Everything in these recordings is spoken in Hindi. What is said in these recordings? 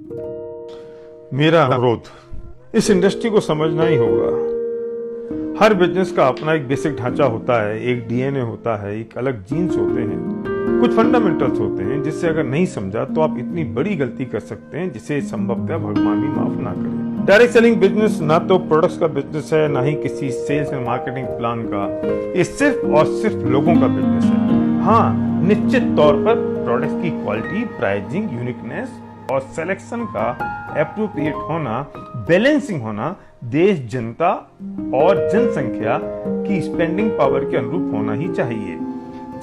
मेरा अनुरोध, इस इंडस्ट्री को समझना ही होगा। हर बिजनेस का अपना एक बेसिक ढांचा होता है, एक डीएनए होता है, एक अलग जीन्स होते हैं, कुछ फंडामेंटल्स होते हैं जिससे अगर नहीं समझा तो आप इतनी बड़ी गलती कर सकते हैं जिसे संभवतः भगवान भी माफ ना करे। डायरेक्ट सेलिंग बिजनेस ना तो प्रोडक्ट्स का बिजनेस है, ना ही किसी सेल्स एंड मार्केटिंग प्लान का। ये सिर्फ और सिर्फ लोगों का बिजनेस है। हाँ, निश्चित तौर पर प्रोडक्ट्स की क्वालिटी, प्राइसिंग, यूनिकनेस और सिलेक्शन का एप्रोप्रिएट होना, बैलेंसिंग होना, देश, जनता और जनसंख्या की स्पेंडिंग पावर के अनुरूप होना ही चाहिए,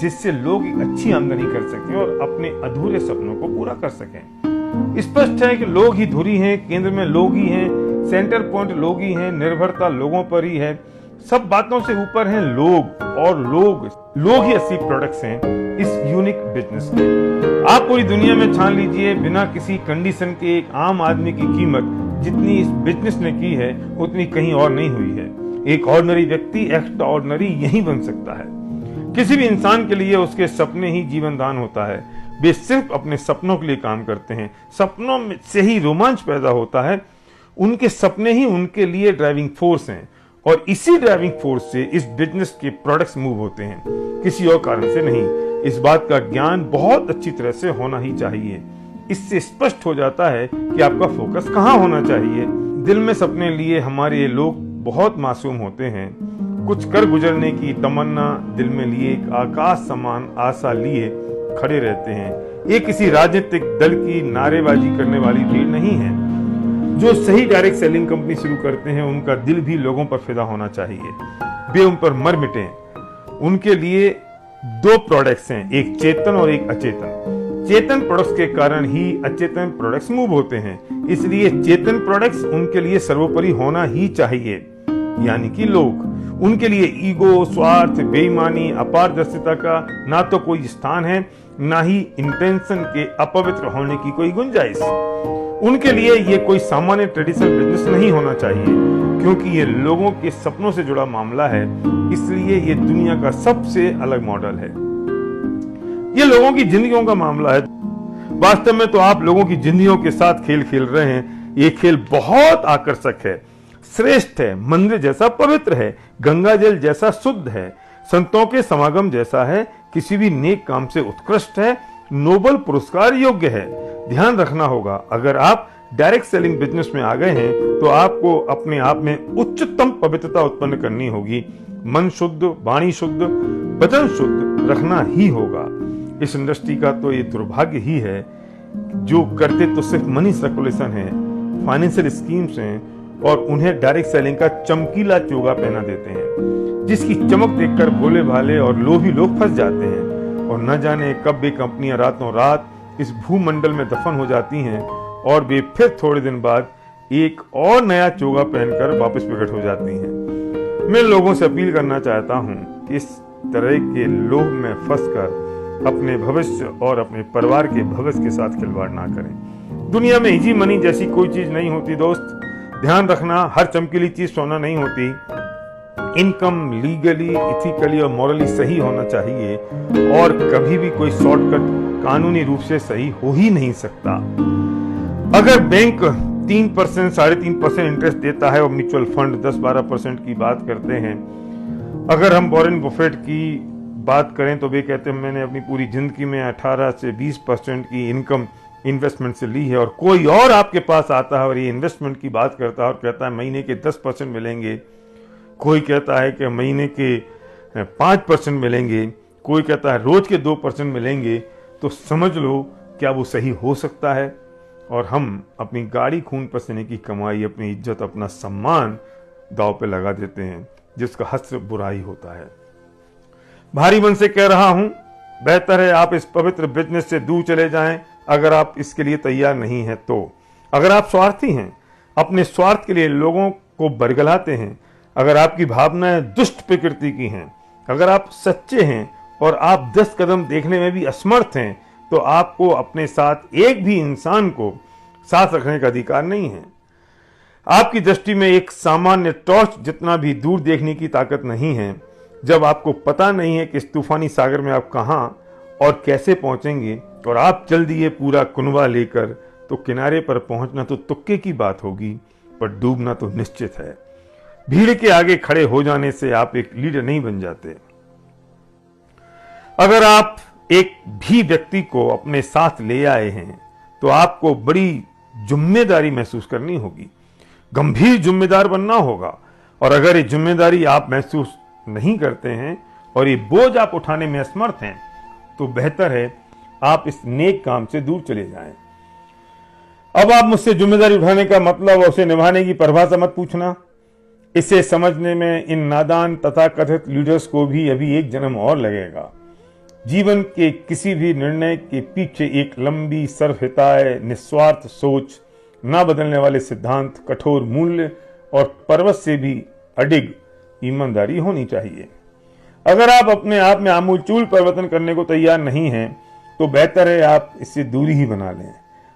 जिससे लोग एक अच्छी आमदनी कर सकें और अपने अधूरे सपनों को पूरा कर सकें। स्पष्ट है कि लोग ही धुरी हैं, केंद्र में लोग ही हैं, सेंटर पॉइंट लोग ही हैं, निर्भरता लोगों पर ही है, सब बातों से ऊपर हैं लोग, और लोग ही असली प्रोडक्ट्स हैं इस यूनिक बिजनेस के। आप पूरी दुनिया में छान लीजिए, बिना किसी कंडीशन के एक आम आदमी की कीमत जितनी इस बिजनेस ने की है उतनी कहीं और नहीं हुई है। एक ऑर्डिनरी व्यक्ति एक्स्ट्रा ऑर्डिनरी यही बन सकता है। किसी भी इंसान के लिए उसके सपने ही जीवन दान होता है। वे सिर्फ अपने सपनों के लिए काम करते हैं, सपनों में से ही रोमांच पैदा होता है, उनके सपने ही उनके लिए ड्राइविंग फोर्स हैं, और इसी ड्राइविंग फोर्स से इस बिजनेस के प्रोडक्ट्स मूव होते हैं, किसी और कारण से नहीं। इस बात का ज्ञान बहुत अच्छी तरह से होना ही चाहिए। इससे स्पष्ट हो जाता है कि आपका फोकस कहाँ होना चाहिए। दिल में सपने लिए हमारे लोग बहुत मासूम होते हैं। कुछ कर गुजरने की तमन्ना दिल में लिए एक आकाश समान आशा लिए खड़े रहते हैं। ये किसी राजनीतिक दल की नारेबाजी करने वाली भीड़ नहीं है। जो सही डायरेक्ट सेलिंग कंपनी शुरू करते हैं उनका दिल भी लोगों पर फिदा होना चाहिए। वे उन पर मर मिटे। उनके लिए दो प्रोडक्ट्स हैं, एक चेतन और एक अचेतन। चेतन प्रोडक्ट्स के कारण ही अचेतन प्रोडक्ट्स मूव होते हैं, इसलिए चेतन प्रोडक्ट्स उनके लिए सर्वोपरि होना ही चाहिए, यानी कि लोग। उनके लिए ईगो, स्वार्थ, बेईमानी, अपारदर्शिता का ना तो कोई स्थान है, ना ही इंटेंशन के अपवित्र होने की कोई गुंजाइश। उनके लिए ये कोई सामान्य ट्रेडिशनल बिजनेस नहीं होना चाहिए, क्योंकि ये लोगों के सपनों से जुड़ा मामला है, इसलिए ये दुनिया का सबसे अलग मॉडल है। ये लोगों की जिंदगियों का मामला है। वास्तव में तो आप लोगों की जिंदगियों के साथ खेल खेल रहे हैं। ये खेल बहुत आकर्षक है, श्रेष्ठ है, मंदिर जैसा पवित्र है, गंगा जल जैसा शुद्ध है, संतों के समागम जैसा है, किसी भी नेक काम से उत्कृष्ट है, नोबल पुरस्कार योग्य है। ध्यान रखना होगा, अगर आप डायरेक्ट सेलिंग बिजनेस में आ गए हैं तो आपको अपने आप में उच्चतम पवित्रता उत्पन्न करनी होगी। मन शुद्ध, वाणी शुद्ध, वचन शुद्ध रखना ही होगा। इस इंडस्ट्री का तो ये दुर्भाग्य ही है, जो करते तो सिर्फ मनी सर्कुलेशन है, फाइनेंशियल स्कीम्स हैं, और उन्हें डायरेक्ट सेलिंग का चमकीला चोगा पहना देते हैं, जिसकी चमक देखकर भोले भाले और लोभी लोग फंस जाते हैं, और न जाने कब वे कंपनियां रातों रात इस भूमंडल में दफन हो जाती हैं, और वे फिर थोड़े दिन बाद एक और नया चोगा पहनकर वापस प्रकट हो जाती हैं। मैं लोगों से अपील करना चाहता हूं कि इस तरह के लोभ में फंसकर अपने भविष्य और अपने परिवार के भविष्य के साथ खिलवाड़ ना करें। दुनिया में इजी मनी जैसी कोई चीज नहीं होती दोस्त। ध्यान रखना, हर चमकीली चीज सोना नहीं होती। इनकम लीगली, इथिकली और मॉरली सही होना चाहिए, और कभी भी कोई शॉर्टकट कानूनी रूप से सही हो ही नहीं सकता। अगर बैंक 3%, 3.5% इंटरेस्ट देता है और म्यूचुअल फंड 10-12% की बात करते हैं, अगर हम वॉरेन बफेट की बात करें तो वे कहते हैं मैंने अपनी पूरी जिंदगी में 18 से 20% की इनकम इन्वेस्टमेंट से ली है, और कोई और आपके पास आता है और ये इन्वेस्टमेंट की बात करता है और कहता है महीने के 10% मिलेंगे, कोई कहता है कि महीने के 5% मिलेंगे, कोई कहता है रोज के 2% मिलेंगे, तो समझ लो क्या वो सही हो सकता है। और हम अपनी गाड़ी खून पसीने की कमाई, अपनी इज्जत, अपना सम्मान दांव पे लगा देते हैं, जिसका हश्र बुराई होता है। भारी मन से कह रहा हूं, बेहतर है आप इस पवित्र बिजनेस से दूर चले जाएं, अगर आप इसके लिए तैयार नहीं हैं तो। अगर आप स्वार्थी हैं, अपने स्वार्थ के लिए लोगों को बरगलाते हैं, अगर आपकी भावनाएं दुष्ट प्रकृति की हैं, अगर आप सच्चे हैं और आप 10 कदम देखने में भी असमर्थ हैं, तो आपको अपने साथ एक भी इंसान को साथ रखने का अधिकार नहीं है। आपकी दृष्टि में एक सामान्य टॉर्च जितना भी दूर देखने की ताकत नहीं है। जब आपको पता नहीं है कि इस तूफानी सागर में आप कहां और कैसे पहुंचेंगे, और आप चल दिए पूरा कुनबा लेकर, तो किनारे पर पहुंचना तो तुक्के की बात होगी, पर डूबना तो निश्चित है। भीड़ के आगे खड़े हो जाने से आप एक लीडर नहीं बन जाते। अगर आप एक भी व्यक्ति को अपने साथ ले आए हैं तो आपको बड़ी जिम्मेदारी महसूस करनी होगी, गंभीर जिम्मेदार बनना होगा। और अगर ये जिम्मेदारी आप महसूस नहीं करते हैं और ये बोझ आप उठाने में असमर्थ हैं, तो बेहतर है आप इस नेक काम से दूर चले जाएं। अब आप मुझसे जिम्मेदारी उठाने का मतलब और उसे निभाने की परिभाषा मत पूछना। इसे समझने में इन नादान तथाकथित लीडर्स को भी अभी एक जन्म और लगेगा। जीवन के किसी भी निर्णय के पीछे एक लंबी सर्वहिताय निस्वार्थ सोच, ना बदलने वाले सिद्धांत, कठोर मूल्य और पर्वत से भी अडिग ईमानदारी होनी चाहिए। अगर आप अपने आप में आमूलचूल परिवर्तन करने को तैयार नहीं हैं, तो बेहतर है आप इससे दूरी ही बना लें।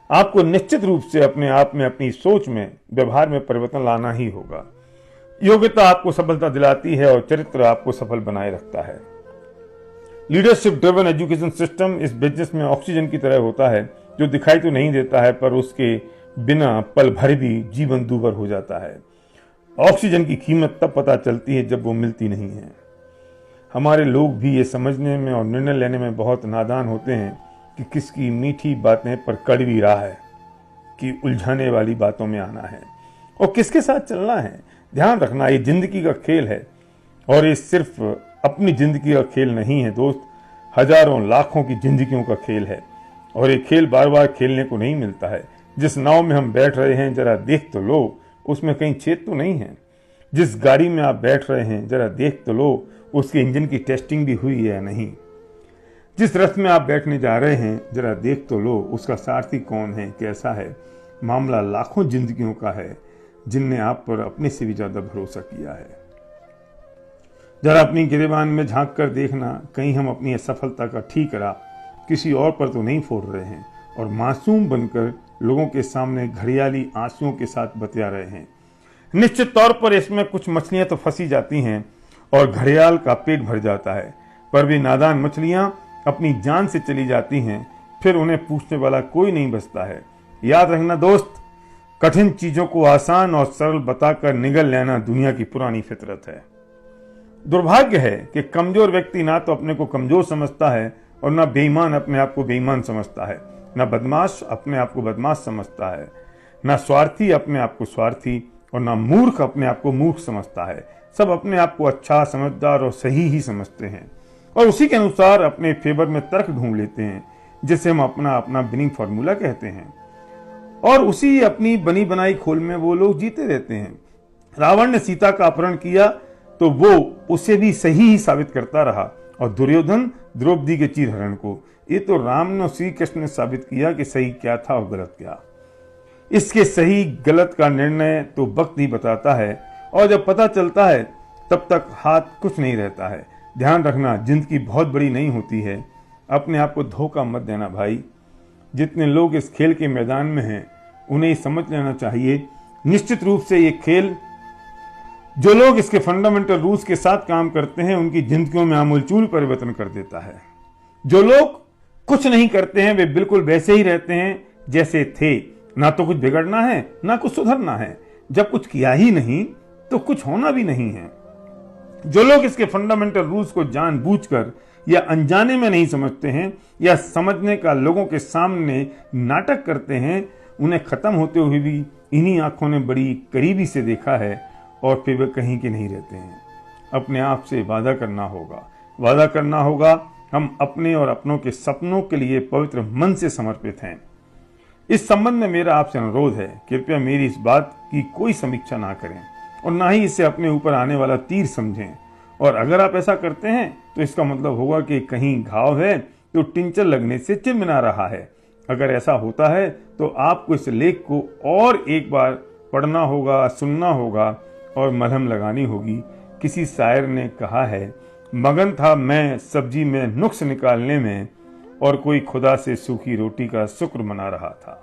आपको निश्चित रूप से अपने आप में, अपनी सोच में, व्यवहार में परिवर्तन लाना ही होगा। योग्यता आपको सफलता दिलाती है और चरित्र आपको सफल बनाए रखता है। लीडरशिप ड्रिवन एजुकेशन सिस्टम इस बिजनेस में ऑक्सीजन की तरह होता है, जो दिखाई तो नहीं देता है, पर उसके बिना पल भर भी जीवन दूभर हो जाता है। ऑक्सीजन की कीमत तब पता चलती है जब वो मिलती नहीं है। हमारे लोग भी ये समझने में और निर्णय लेने में बहुत नादान होते हैं कि किसकी मीठी बातें पर कड़वी राह है, कि उलझाने वाली बातों में आना है और किसके साथ चलना है। ध्यान रखना, ये जिंदगी का खेल है और ये सिर्फ अपनी जिंदगी का खेल नहीं है दोस्त, हजारों लाखों की जिंदगियों का खेल है। और ये खेल बार बार खेलने को नहीं मिलता है। जिस नाव में हम बैठ रहे हैं जरा देख तो लो, उसमें कहीं छेद तो नहीं है। जिस गाड़ी में आप बैठ रहे हैं जरा देख तो लो, उसके इंजन की टेस्टिंग भी हुई है या नहीं। जिस रथ में आप बैठने जा रहे हैं जरा देख तो लो, उसका सारथी कौन है, कैसा है। मामला लाखों जिंदगियों का है जिनने आप पर अपने से भी ज्यादा भरोसा किया है। जरा अपनी गिरेबान में झांक कर देखना, कहीं हम अपनी असफलता का ठीकरा किसी और पर तो नहीं फोड़ रहे हैं और मासूम बनकर लोगों के सामने घड़ियाली आंसुओं के साथ बतिया रहे हैं। निश्चित तौर पर इसमें कुछ मछलियां तो फंसी जाती हैं और घड़ियाल का पेट भर जाता है, पर भी नादान मछलियां अपनी जान से चली जाती हैं, फिर उन्हें पूछने वाला कोई नहीं बचता है। याद रखना दोस्त, कठिन चीजों को आसान और सरल बताकर निगल लेना दुनिया की पुरानी फितरत है। दुर्भाग्य है कि कमजोर व्यक्ति ना तो अपने को कमजोर समझता है और ना बेईमान अपने आप को बेईमान समझता है, ना बदमाश अपने आप को बदमाश समझता है, ना स्वार्थी अपने आप को स्वार्थी और ना मूर्ख अपने आप को मूर्ख समझता है। सब अपने आप को अच्छा, समझदार और सही ही समझते हैं और उसी के अनुसार अपने फेवर में तर्क ढूंढ लेते हैं, जिसे हम अपना अपना विनिंग फॉर्मूला कहते हैं। और उसी अपनी बनी बनाई खोल में वो लोग जीते रहते हैं। रावण ने सीता का अपहरण किया तो वो उसे भी सही ही साबित करता रहा और दुर्योधन द्रौपदी के चीरहरण को। ये तो राम ने और श्री कृष्ण ने साबित किया कि सही क्या था और गलत क्या। इसके सही गलत का निर्णय तो वक्त ही बताता है और जब पता चलता है तब तक हाथ कुछ नहीं रहता है। ध्यान रखना, जिंदगी बहुत बड़ी नहीं होती है। अपने आप को धोखा मत देना भाई। जितने लोग इस खेल के मैदान में हैं उन्हें समझ लेना चाहिए, निश्चित रूप से ये खेल, जो लोग इसके फंडामेंटल रूल्स के साथ काम करते हैं उनकी जिंदगियों में आमूलचूल परिवर्तन कर देता है। जो लोग कुछ नहीं करते हैं वे बिल्कुल वैसे ही रहते हैं जैसे थे। ना तो कुछ बिगड़ना है ना कुछ सुधरना है। जब कुछ किया ही नहीं तो कुछ होना भी नहीं है। जो लोग इसके फंडामेंटल रूल्स को जानबूझकर या अनजाने में नहीं समझते हैं या समझने का लोगों के सामने नाटक करते हैं, उन्हें खत्म होते हुए भी इन्हीं आंखों ने बड़ी करीबी से देखा है और फिर वे कहीं के नहीं रहते हैं। अपने आप से वादा करना होगा। हम अपने और अपनों के सपनों के लिए पवित्र मन से समर्पित हैं। इस संबंध में मेरा आपसे अनुरोध है, कृपया मेरी इस बात की कोई समीक्षा ना करें और ना ही इसे अपने ऊपर आने वाला तीर समझें। और अगर आप ऐसा करते हैं तो इसका मतलब होगा कि कहीं घाव है तो टिंचर लगने से चिन्ह रहा है। अगर ऐसा होता है तो आपको इस लेख को और एक बार पढ़ना होगा, सुनना होगा और मलहम लगानी होगी। किसी शायर ने कहा है, मगन था मैं सब्जी में नुक्स निकालने में और कोई खुदा से सूखी रोटी का शुक्र मना रहा था।